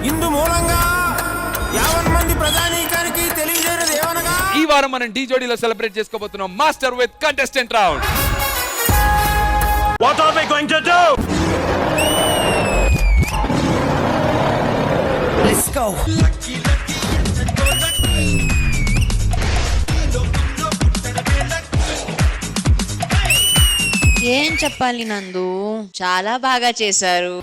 ఇందు మూలంగా 50 మంది ప్రజానీకానికి తెలియజేయడం ఏమనగా ఈ వారం మనం డి జోడీలో సెలబ్రేట్ చేసుకోబోతున్నాం master with contestant round. What are we going to do? Let's go. ఏం చెప్పాలి నందు, చాలా బాగా చేశారు.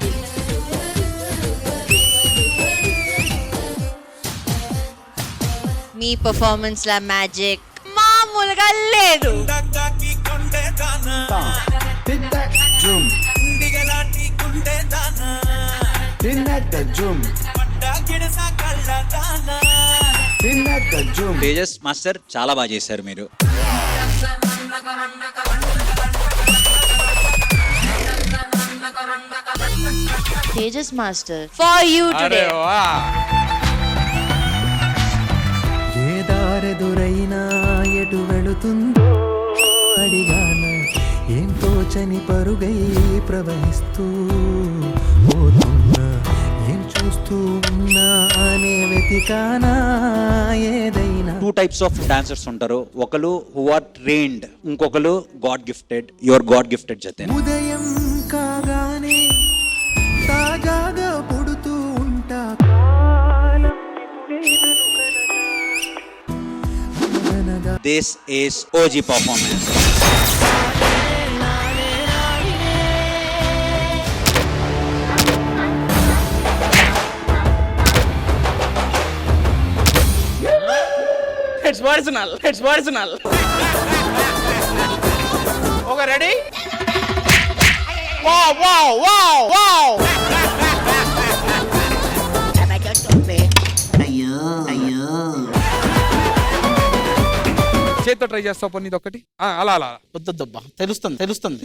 మీ పర్ఫార్మెన్స్ లా మ్యాజిక్ మామూలుగా లేదు. తేజస్ మాస్టర్ చాలా బాగా చేశారు మీరు. Tejas master for you today. ఏ దారెదురైనా ఎటు వెళుతుందో అడిగాన, ఏం తోచని పరుగై ప్రవహిస్తూ పోతున్నా, ఏం చూస్తూ ఉన్నా అనే వెతికానా ఏదైనా. 2 types ఆఫ్ డాన్సర్స్ ఉంటారు. ఒకరు హూ ఆర్ ట్రైన్డ్, ఇంకొకరు god gifted. Your god gifted జతే. ఉదయం కాగానే తాజాగా పుడుతూ ఉంటా. This is OG performance. It's original. It's original. Okay, ready? Wow, wow, wow, wow. చేత్తో ట్రై చేస్తావు పని ఒకటి అలా అలా వద్దబ్బా, తెలుస్తుంది.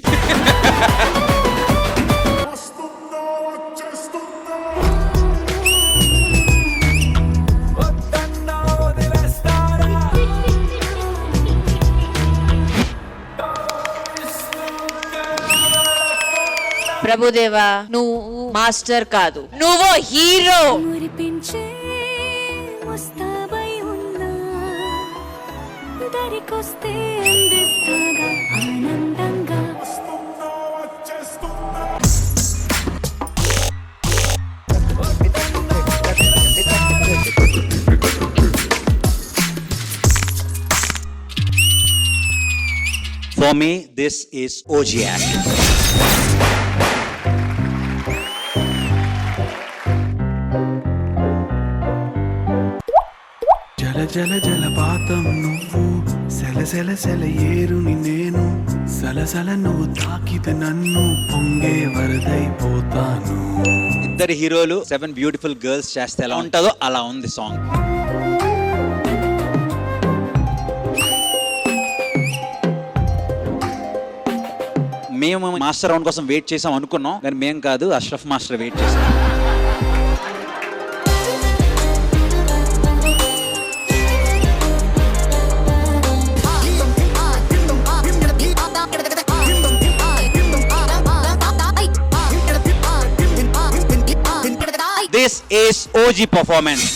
ప్రభుదేవా, నువ్వు మాస్టర్ కాదు, నువ్వు హీరో. మురిపించే వస్తావై ఉన్నా, దరికొస్తే అందిస్తాగా ఆనందంగా. For me, this is OG act. జల జల జలపాతం నువ్వు, సెల సెల సెల ఏరుని నేను, సలసల నువ్వు తాకితే నన్ను పొంగే వరదైపోతాను. ఇద్దరు హీరోలు 7 బ్యూటిఫుల్ గర్ల్స్ చేస్తే ఎలా ఉంటుందో అలా ఉంది సాంగ్. మేము మాస్టర్ రౌండ్ కోసం వెయిట్ చేసాం అనుకున్నాం, కానీ మేము కాదు, అష్రఫ్ మాస్టర్ వెయిట్ చేసాం. This is OG performance.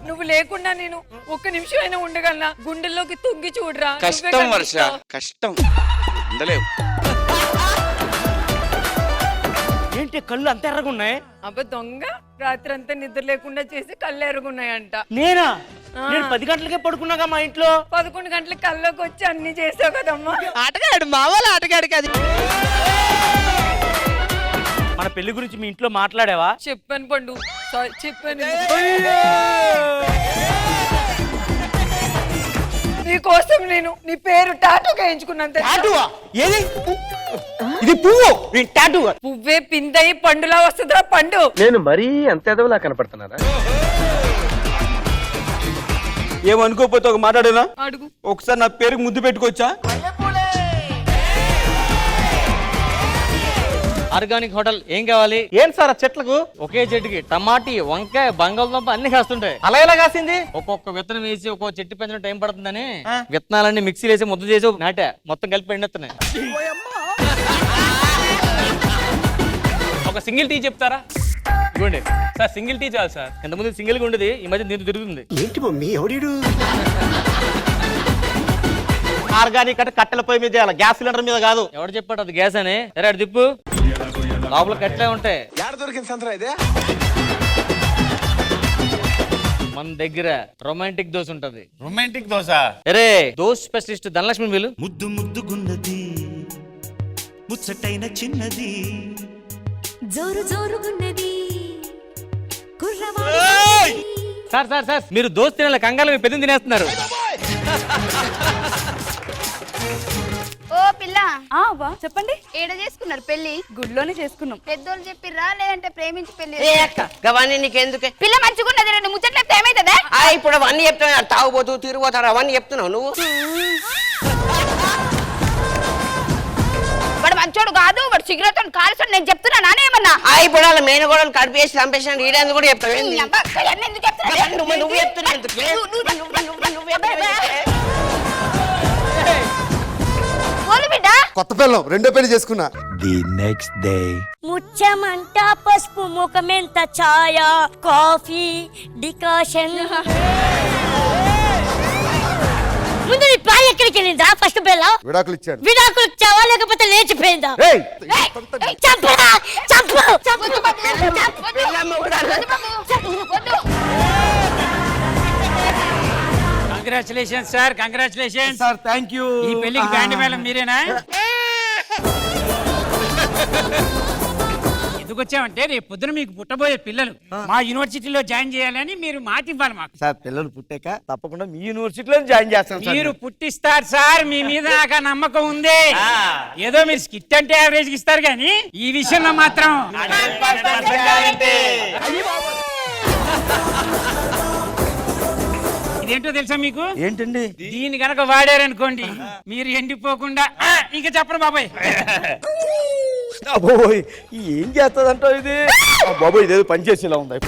నువ్వు లేకుండా నేను ఒక్క నిమిషం అయినా ఉండగలనా? గుండెల్లోకి తుంగి చూడరా. కష్టం వర్ష, కష్టం ఉండలేవు. ఏంటి కళ్ళు అంత ఎర్రగున్నాయి? అబ్బా దొంగ, రాత్రి అంతా నిద్ర లేకుండా చేసి కళ్ళు ఎర్రగున్నాయంట. నేనా? నేను 10 గంటలకే పడుకున్నాగా మా ఇంట్లో. 11 గంటలకు కల్లోకి వచ్చి అన్ని చేసావు కదమ్మా. ఆటగాడు, మా వాళ్ళ ఆటగాడికి అది. మన పెళ్లి గురించి మీ ఇంట్లో మాట్లాడావా? చెప్పాను పండు, చెప్పాను. నీ కోసం నేను నీ పేరు ఒక వేయించుకున్నంతే. టాటూవా? ఏది ఇది పువ్వు టాటూ పువ్వే పిందయి పండులా వస్తుందా పండు? నేను మరీ అంత ఎదవలా కనపడుతున్నారా? ఏమనుకోకపోతే ఒక మాట్లాడేనా? అడుగు. ఒకసారి నా పేరుకి ముద్దు పెట్టుకోవచ్చా? ఆర్గానిక్ హోటల్ ఏం కావాలి? ఏం సార్ ఆ చెట్లకు? ఒకే చెట్టుకి టమాటీ, వంకాయ, బంగాళదుంప అన్ని కాస్తుంటాయి. అలా ఎలా కాసింది? ఒక్కొక్క విత్తనం వేసి ఒక్కొక్క చెట్టు పెంచడం టైం పడుతుందని విత్తనాలన్నీ మిక్సీ వేసి ముద్ద చేసి నాటా మొత్తం కలిపి ఎండెత్తున్నాయి. ఒక సింగిల్ టీ చెప్తారా? ఇవ్వండి సార్, సింగిల్ టీ చాలు సార్. ఇంతకుముందు సింగిల్ గా ఉండేది, ఈ మధ్య దీంతో తిరుగుతుంది. ఏంటి మమ్మీ ఎవడీడు? ఆర్గానిక్ అంటే కట్టెల పొయ్యి మీద చేయాలి, గ్యాస్ సిలిండర్ మీద కాదు. ఎవరు చెప్పాడు అది గ్యాస్ అని? సరే అటు తిప్పు, లోపల కట్టెలే ఉంటాయి. ఎక్కడ దొరికింది సంతరా ఇదే? మన దగ్గర రొమాంటిక్ దోశ ఉంటది. రొమాంటిక్ దోశ. అరే దోశ స్పెషలిస్ట్ ధనలక్ష్మి వీళ్ళు. ముద్దు ముద్దుగున్నది ముచ్చటైన చిన్నది జోరు జోరుగున్నది కుర్రవాడి సార్ సార్ సార్, మీరు దోశ తినాలి, కంగారు మీ పెద్ద తినేస్తున్నారు. ఓ పిల్ల చెప్పండి. ఏడ చేసుకున్నారు పెళ్లి? గుడిలోనే చేసుకున్నాం. పెద్దోళ్ళు చెప్పిర్రా లేదంటే ప్రేమించి పెళ్లి? అవన్నీ నీకెందుకే? పిల్ల మంచిగున్నది, రెండు ముచ్చట్లు చెప్తే ఏమైతుందా? ఇప్పుడు అవన్నీ చెప్తున్నావు, తాగుబోతు తిరిగిపోతారు, అవన్నీ చెప్తున్నావు నువ్వు. వాడు మంచోడు కాదు, వాడు సిగరెట్ కాల్చొని నేను చెప్తున్నా నానేమన్నా? ఇప్పుడు వాళ్ళ మేనగోడలు కడిపేసి చంపేసిన ఈడేందుకు కూడా చెప్తావు. నీ అబ్బా, అవన్నీ ఎందుకు చెప్తున్నా? నువ్వు చెప్తున్నావు ఎందుకు? పోలు బిడ్డ. కొత్త పిల్లం రెండో పెళ్లి చేసుకున్నా. ది నెక్స్ట్ డే ముచ్చమంట పసుపు ముఖమెంత ఛాయ కాఫీ డికాషన్ ముందు నీ పాయ ఎక్కడికి వెళ్ళిందా? ఫస్ట్ బెల్ల విడాకులు ఇచ్చాడు. విడాకులు ఇచ్చావా లేకపోతే లేచిపోయిందా? ఏయ్! చంపరా చంపు చంపు congratulation sir, congratulation sir thank you. ఈ పెళ్లికి బ్యాండ్ మేళం మీరేనా? ఎందుకు వచ్చామంటే రేపు పొద్దున మీకు పుట్టబోయే పిల్లలు మా యూనివర్సిటీలో జాయిన్ చేయాలని మీరు మాట ఇవ్వాలి మాకు. సార్ పిల్లలు పుట్టాక తప్పకుండా మీ యూనివర్సిటీలో జాయిన్ చేస్తాం సార్. మీరు పుట్టిస్తారు సార్, మీ మీద నాకు నమ్మకం ఉంది. ఏదో మీరు స్కిట్ అంటే యావరేజ్ ఇస్తారు కానీ ఈ విషయంలో మాత్రం ఇదేంటో తెలుసా మీకు? ఏంటండి? దీన్ని గనక వాడారనుకోండి మీరు ఎండిపోకుండా ఇంకా చెప్పరు బాబాయ్. బాబోయ్ ఏం చేస్తుందంటో ఇది? బాబోయ్ ఇదేదో పనిచేసేలా ఉంది.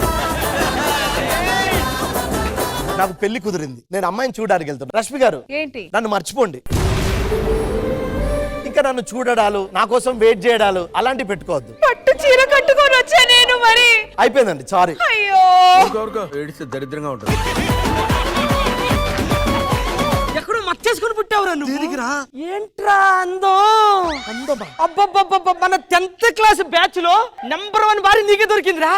నాకు పెళ్లి కుదిరింది, నేను అమ్మాయిని చూడడానికి వెళ్తాను. రష్మి గారు ఏంటి? నన్ను మర్చిపోండి. ఇంకా నన్ను చూడడాలు, నా కోసం వెయిట్ చేయడాలు అలాంటివి పెట్టుకోవద్దు. పట్టు చీర కట్టుకొని వచ్చా నేను మరి. అయిపోయిందండి, సారీ. అయ్యో ఏడిస్తే దరిద్రంగా ఉంటుంది. ఎక్కడో మర్చేసుకుని పుట్టావురా నువ్వు? ఏంట్రా అందో అందమా? అబ్బబ్బబ్బబ్బ, మన 10th క్లాస్ బ్యాచ్ లో నంబర్ 1 భార్య నీకే దొరికిందిరా.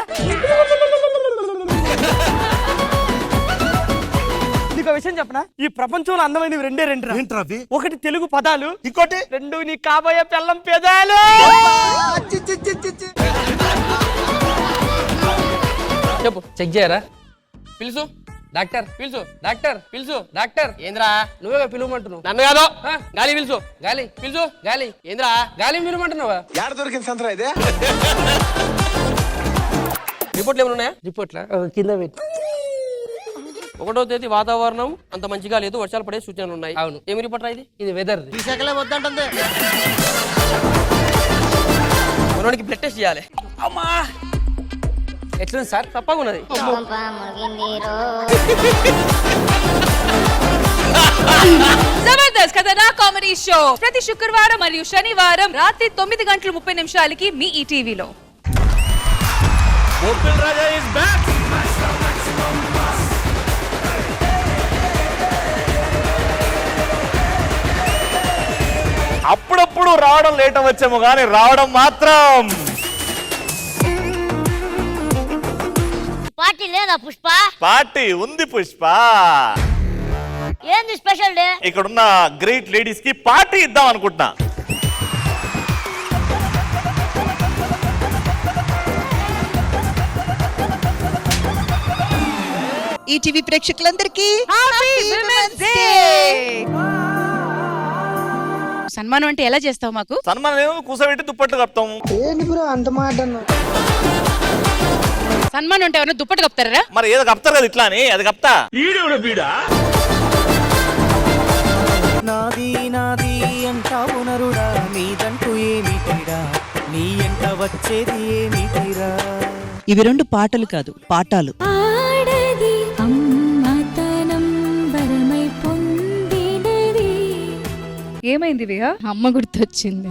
నీకు విషయం చెప్పనా? ఈ ప్రపంచంలో అందమైనవి రెండే రెండు. ఏంట్రా అవి? ఒకటి తెలుగు పదాలు, ఇంకోటి రెండు నీ కాబోయే పెళ్ళం పెదాలు. చెప్పు, చెక్ చేయరా? పిలుసు డాక్టర్, పిలుసు డాక్టర్, పిలుసు డాక్టర్. ఏంద్రా నువ్వే పిలువమంటున్నావు? నన్ను కాదు, గాలి పిలుచు. గాలి పిలుచు. గాలి ఏంద్రా గాలి పిలువమంటున్నావా? ఎక్కడ దొరికింది సంతరా ఇదే? రిపోర్ట్లు ఏమైనా ఉన్నాయా? రిపోర్ట్లా కింద పెట్టి. 1వ తేదీ వాతావరణం అంత మంచిగా లేదు, వర్షాలు పడే సూచనలు ఉన్నాయి. అవును. ఏమి రిపోర్ట్ ఇది? ఇది వెదర్. ఈ శాఖలే వద్దంటుంది. మనోడికి బ్లడ్ టెస్ట్ చేయాలి. అమ్మా ఎట్లుంది సార్? తప్పగా ఉన్నది. జబర్దస్త్ కథనా కామెడీ షో ప్రతి శుక్రవారం మరియు శనివారం రాత్రి 9:30 మీ ఈటీవీలో. అప్పుడప్పుడు రావడం లేట్ అవ్వచ్చేమో కానీ రావడం మాత్రం. పార్టీ లేదా పుష్ప? పార్టీ ఉంది పుష్ప. ఏంది స్పెషల్ డే? ఇక్కడున్న గ్రేట్ లేడీస్ కి పార్టీ ఇద్దాం అనుకుంటున్నా. ఈటీవీ ప్రేక్షకులందరికీ హ్యాపీ విమెన్స్ డే. సన్మానం అంటే ఎలా చేస్తావు మాకు? సన్మానం కూసబెట్టి దుప్పట్లు కప్తాము. సన్మానం అంటే ఎవరైనా దుప్పటి కప్తారా? మరి ఏదో కప్తారు కదా ఇట్లా అని, అది కప్తా. నాది నాది అంటావు నరుడా, నీదంటూ ఏమిటిరా, నీ ఎంట వచ్చేది ఏమిటిరా. ఇవి 2 పాటలు కాదు, పాఠాలు. ఏమైంది విహా? అమ్మ గుర్తొచ్చింది.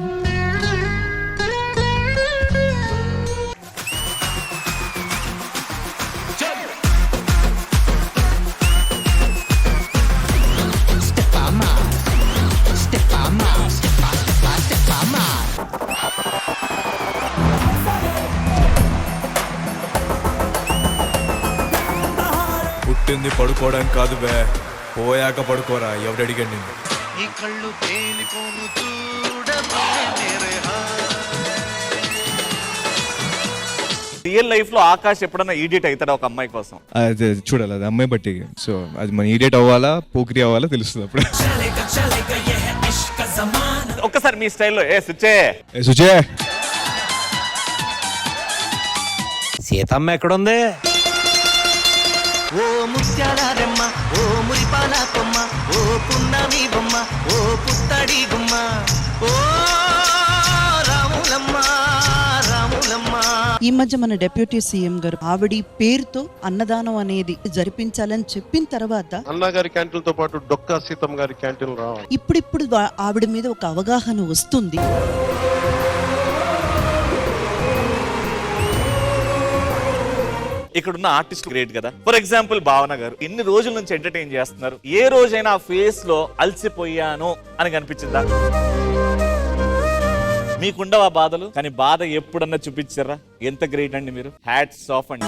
పుట్టింది పడుకోవడానికి కాదు బే, పోయాక పడుకోరా. ఎవడు అడిగాడు నిన్ను? రియల్ లైఫ్ లో ఆకాష్ ఎప్పుడన్నా ఈడియట్ అవుతాడా ఒక అమ్మాయి కోసం? అది చూడాలి, అది అమ్మాయి బట్టి. సో అది మన ఈడియట్ అవ్వాలా పోకిరి అవ్వాలా తెలుస్తుంది అప్పుడు. ఒక్కసారి మీ స్టైల్లో సుచే సుచే సీతమ్మ ఎక్కడుంది? ఓ ముత్యాల రెమ్మ, ఓ మురిపాల కొమ్మ, ఓ పున్నమి బొమ్మ, ఓ పుత్తడి గుమ్మ, ఓ రాములమ్మ రాములమ్మ. ఈ మధ్య మన డెప్యూటీ సీఎం గారు ఆవిడ పేరుతో అన్నదానం అనేది జరిపించాలని చెప్పిన తర్వాత అన్నగారి క్యాంటీన్ తో పాటు డొక్కా సీతమ్మ గారి క్యాంటీన్ రావాలి. ఇప్పుడిప్పుడు ఆవిడ మీద ఒక అవగాహన వస్తుంది. ఇక్కడున్న ఆర్టిస్ట్ గ్రేట్ కదా. ఫర్ ఎగ్జాంపుల్ భావన గారు ఇన్ని రోజుల నుంచి ఎంటర్టైన్ చేస్తున్నారు. ఏ రోజైనా ఆ ఫేస్ లో అలసిపోయాను అని కనిపించిందా? మీకుండవా బాధలు? కానీ బాధ ఎప్పుడన్నా చూపించారా? ఎంత గ్రేట్ అండి మీరు. హ్యాట్స్ ఆఫ్ అండి.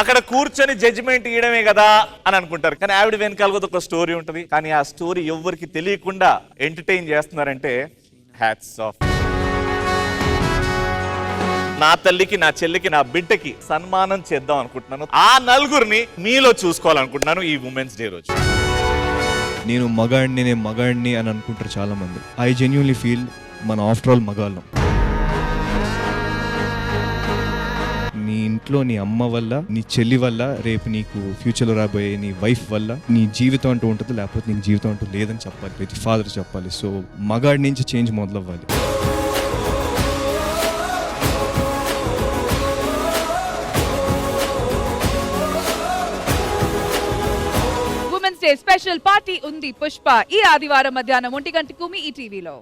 అక్కడ కూర్చొని జడ్జిమెంట్ ఇయడమే కదా అని అనుకుంటారు, కానీ ఆవిడ వెనకాల ఒక స్టోరీ ఉంటది. కానీ ఆ స్టోరీ ఎవరికి తెలియకుండా ఎంటర్టైన్ చేస్తున్నారంటే హ్యాట్స్ ఆఫ్. నా తల్లికి, నా చెల్లికి, నా బిడ్డకి సన్మానం చేద్దాం అనుకుంటున్నాను. ఆ నలుగురిని మీలో చూసుకోవాలనుకుంటున్నాను ఈ ఉమెన్స్ డే రోజు. నేను మగాడిని అని అనుకుంటారు చాలా మంది. ఐ జెన్యూన్లీ ఫీల్ మన ఆఫ్టర్ ఆల్ మగాళ్ళం. నీ ఇంట్లో నీ అమ్మ వల్ల, నీ చెల్లి వల్ల, రేపు నీకు ఫ్యూచర్లో రాబోయే నీ వైఫ్ వల్ల నీ జీవితం అంటూ ఉంటుంది, లేకపోతే నీకు జీవితం అంటూ లేదని చెప్పాలి. ప్రతి ఫాదర్ చెప్పాలి. సో మగాడి నుంచి చేంజ్ మొదలవ్వాలి. స్పెషల్ పార్టీ ఉంది పుష్ప ఈ ఆదివారం మధ్యాహ్నం 1 గంటకు మీ ఈటీవీలో.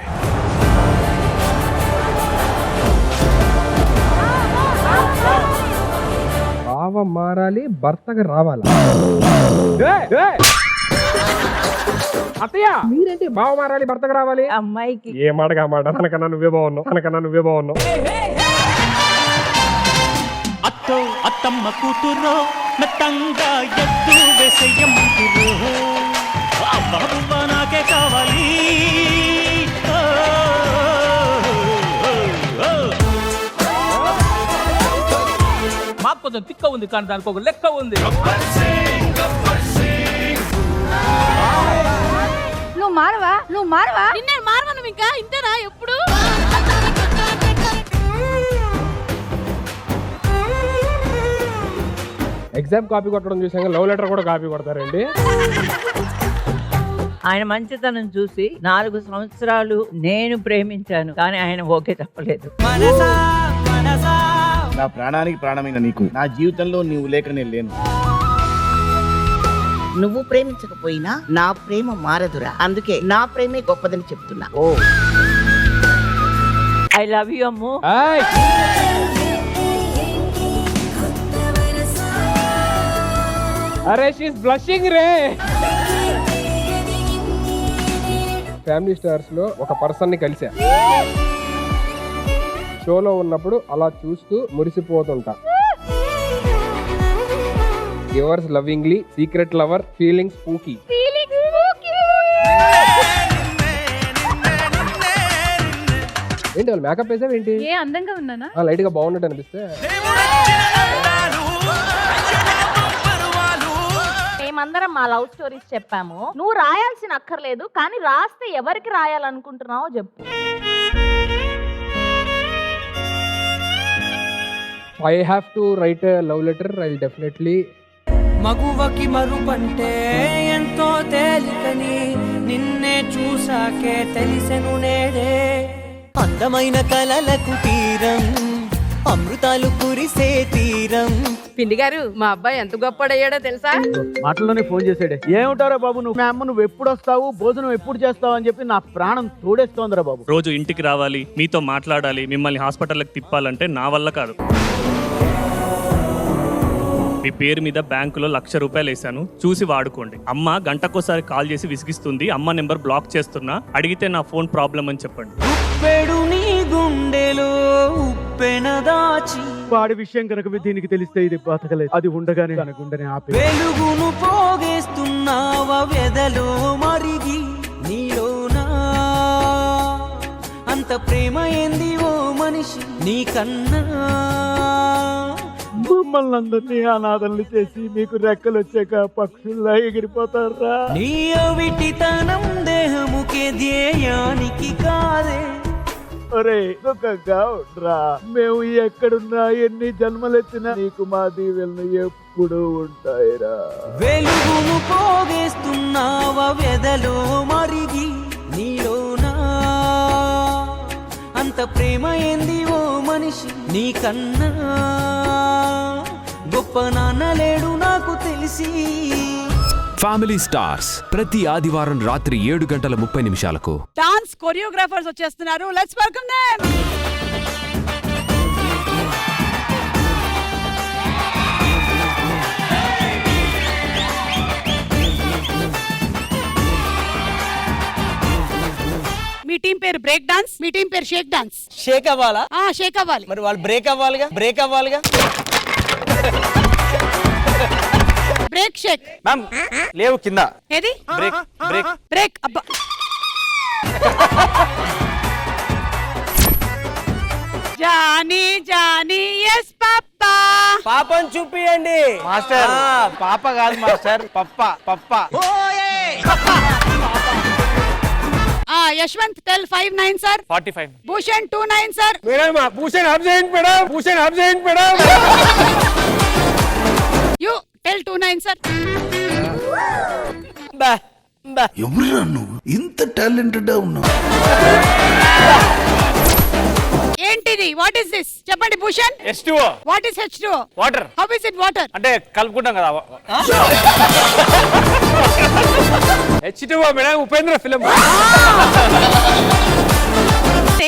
భావం మారాలి, భర్తగా రావాలా? అత్తయ్య మీరేంటి భావం మారాలి, భర్తగా రావాలి? అమ్మాయికి ఏ మాటగా మాట. తనకన్నా నువ్వే బాగున్నావు. అత్తో అత్తమ్మ కూతురో మెత్తంగా ఎత్తు వేసేయమ్ముతురో, అబ్బా నాకే కావాలి. మాకు కొంచెం తిక్క ఉంది, కానీ దానికి ఒక లెక్క ఉంది. నువ్వు మారవా నిన్నే మారవను ఇంకా ఇంతేనా ఎప్పుడు? ఎగ్జామ్ కాపీ కొట్టడం చూసాక లవ్ లెటర్ కూడా కాపీ కొడతారండి. ఆయన మంచితనం చూసి 4 సంవత్సరాలు నేను ప్రేమించాను, కానీ ఆయన ఓకే చెప్పలేదు. నా ప్రాణానికి ప్రాణమైన నీకు నా జీవితంలో నీవు లేక నేను లేను. నువ్వు ప్రేమించకపోయినా నా ప్రేమ మారదురా, అందుకే నా ప్రేమే గొప్పదని చెప్తున్నా. I love you Ammu. అరే షీస్ బ్లషింగ్ రే. ఫ్యామిలీ స్టార్స్ లో ఒక పర్సన్ ని కలిసా. షోలో ఉన్నప్పుడు అలా చూస్తూ మురిసిపోతుంటా. Yours lovingly, secret lover, feelings spooky. ఏంటి వాళ్ళు మేకప్ వేసావు ఏంటి? ఏ అందంగా ఉన్నానా? లైట్ గా బాగున్నట్టు అనిపిస్తే. ప్రేమ మేమందరం మా లవ్ స్టోరీస్ చెప్పాము. నువ్వు రాయాల్సిన అక్కర్లేదు, కానీ రాస్తే ఎవరికి రాయాలనుకుంటున్నావో చెప్పు. I have to write a love letter. I will definitely. మగువకి మరుపంటే ఎంతో తేలికని నిన్నే చూసాకే తెలిసెను నేడే. అందమైన కలలకు తీరం, అమృతాలు కురిసే తీరం. పిండి గారు, మా అబ్బాయి ఎంత గొప్పడయ్యాడో తెలుసా? మాటల్లోనే ఫోన్ చేసాడే. ఏముంటారా బాబు నువ్వు, మా అమ్మ నువ్వు ఎప్పుడు వస్తావు, భోజనం ఎప్పుడు చేస్తావు అని చెప్పి నా ప్రాణం తోడేస్తోందిరా బాబు. రోజు ఇంటికి రావాలి, మీతో మాట్లాడాలి, మిమ్మల్ని హాస్పిటల్కి తిప్పాలంటే నా వల్ల కాదు. మీ పేరు మీద బ్యాంకులో 1,00,000 రూపాయలు వేసాను, చూసి వాడుకోండి. అమ్మ గంటకోసారి కాల్ చేసి విసిగిస్తుంది, అమ్మ నెంబర్ బ్లాక్ చేస్తున్నా, అడిగితే నా ఫోన్ ప్రాబ్లం అని చెప్పండి. ఉప్పెడు నీ గుండెలో ఉప్పెన దాచి, వాడి విషయం కనుక దీనికి తెలిస్తే ఇది బతకలేదు. అది ఉండగానే తన గుండెని ఆపి వెలుగును పోగేస్తున్నావా వెదలో మరిగి. నీలోనా అంత ప్రేమ ఏంది ఓ మనిషి నీకన్నా. మమ్మల్ని అందరినీ అనాథల్ని చేసి మీకు రెక్కలు వచ్చాక పక్షుల్లా ఎగిరిపోతారా? నీ అవిటితనం దేహముకే ధ్యేయానికి కాదే. ఒరే సుఖంగా ఉండరా. మేము ఎక్కడున్నా ఎన్ని జన్మలెత్తినా నీకు మా దీవెలను ఎప్పుడు ఉంటాయిరా. వెలుగును పోగేస్తున్నావా వెదలో మరిగి. నీలోనా అంత ప్రేమ ఏంది ఓ మనిషి నీకన్నా. గొప్ప నాన్న లేడు నాకు తెలిసి. ఫ్యామిలీ స్టార్స్ ప్రతి ఆదివారం రాత్రి 7:30 డాన్స్ కొరియోగ్రాఫర్స్ వచ్చేస్తున్నారు. Let's welcome them. మీ టీం పేరు బ్రేక్ డాన్స్, మీ టీం పేరు షేక్ డాన్స్. షేక్ అవ్వాలా? షేక్ అవ్వాలి. మరి వాళ్ళు బ్రేక్ అవ్వాలిగా. బ్రేక్ అవ్వాలిగా. Break shake. మ్యామ్ లేవు కింద. ఏది? Break break break. అబ్బా, జానీ జానీ ఎస్ పాపా. పాపం చూపియండి మాస్టర్. పాప కాదు మాస్టర్, పప్ప పప్ప. Yashwant tell 59 sir. 45. Bhushan 29 sir. Madam Bhushan absent madam, Bhushan absent madam. You tell 29 sir. ఎవరురా నువ్వు ఇంత టాలెంటెడ్ ఉన్నావు? ఏంటిది? What is this? చెప్పండి Bhushan. H2O. What is H2O? Water. How is it water? అంటే కలుపుకుంటాం కదా. H2O madam, Upendra film.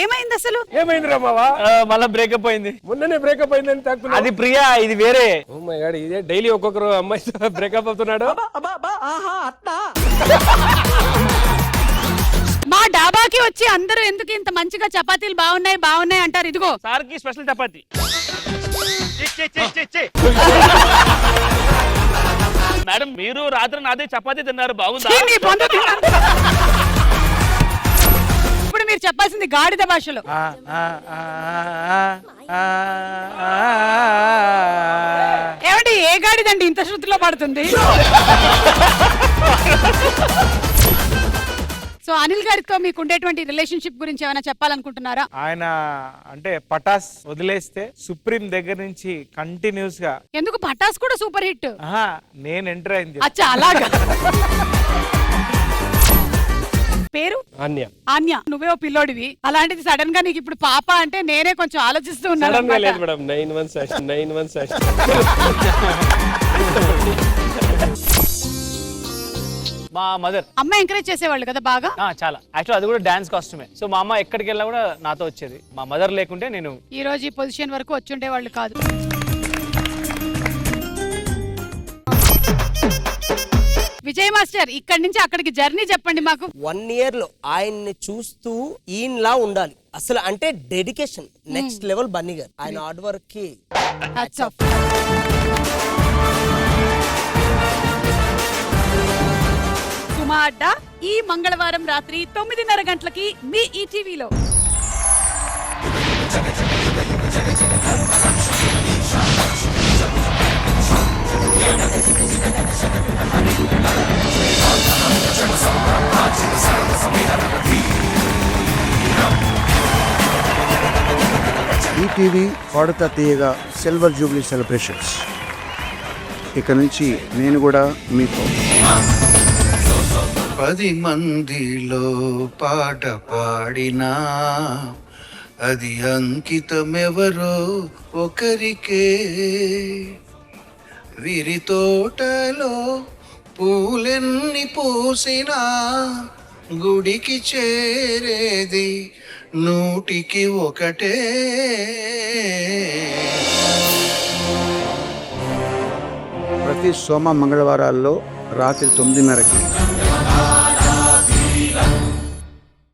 ఏమైంది అసలు? ఏమైందిరా మావా? మళ్ళా బ్రేకప్ అయింది. మొన్ననే బ్రేకప్ అయిందని తాకున్నా. అది ప్రియా, ఇది వేరే. ఓ మై గాడ్, ఇదే డైలీ ఒక్కొక్కరు అమ్మాయితో బ్రేకప్ అవుతున్నాడు. మా డాబాకి వచ్చి అందరూ ఎందుకు ఇంత మంచిగా చపాతీలు బాగున్నాయి బాగున్నాయి అంటారు. ఇదిగో సార్కి స్పెషల్ చపాతి. మేడం మీరు రాత్రి నాదే చపాతీ తిన్నారు, బాగుందా? నీ బొంద తిన్నాను. ఇప్పుడు మీరు చెప్పాల్సింది గాడిద భాషలో. ఏమండి, ఏ గాడిదండి ఇంత శృతిలో పడుతుంది? సో అనిల్ గారితో మీకు ఉండేటువంటి రిలేషన్షిప్ గురించి ఏమైనా చెప్పాలనుకుంటున్నారా? ఆయన అంటే పటాస్ వదిలేస్తే సుప్రీం దగ్గర నుంచి కంటిన్యూస్ గా. ఎందుకు? పటాస్ కూడా సూపర్ హిట్. నేను ఎంటర్ అయింది. అచ్చా, అలాగా. పేరు అన్య. ఆన్య. నువ్వే ఓ పిల్లోడివి, అలాంటిది సడన్ గా నీకు ఇప్పుడు పాప అంటే నేనే కొంచెం ఆలోచిస్తూ ఉన్నాను. సడన్ గా లేదు మేడం, 9 months. మా మదర్. అమ్మ ఎంకరేజ్ చేసేవాళ్ళు కదా బాగా? చాలా. యాక్చువల్ అది కూడా డాన్స్ కాస్ట్యూమే. సో మా అమ్మ ఎక్కడికి వెళ్ళినా కూడా నాతో వచ్చేది. మా మదర్ లేకుంటే నేను ఈ రోజు ఈ పొజిషన్ వరకు వచ్చుండే వాళ్ళు కాదు. విజయ్ మాస్టర్, ఇక్కడి నుంచి అక్కడికి జర్నీ చెప్పండి మాకు. 1 year లో ఆయన్ని చూస్తూ ఈయనలా ఉండాలి అసలు. అంటే డెడికేషన్ నెక్స్ట్ లెవెల్. బన్నీ గారు ఆయన హార్డ్ వర్క్ కి హ్యాట్స్ ఆఫ్. సుమా అడ్డా ఈ మంగళవారం రాత్రి 9:30 గంటలకి మీ ఈటీవీలో. ఈటీవీ పాడుతా తీయగా సిల్వర్ జూబ్లీ సెలబ్రేషన్స్. ఇక నుంచి నేను కూడా మీతో 10 మందిలో పాట పాడినా అది అంకితమెవరో ఒకరికే. వీరి తోటలో పూలెన్ని పూసినా గుడికి చేరేది 100కి 1. ప్రతి సోమ మంగళవారాల్లో రాత్రి 9:30కి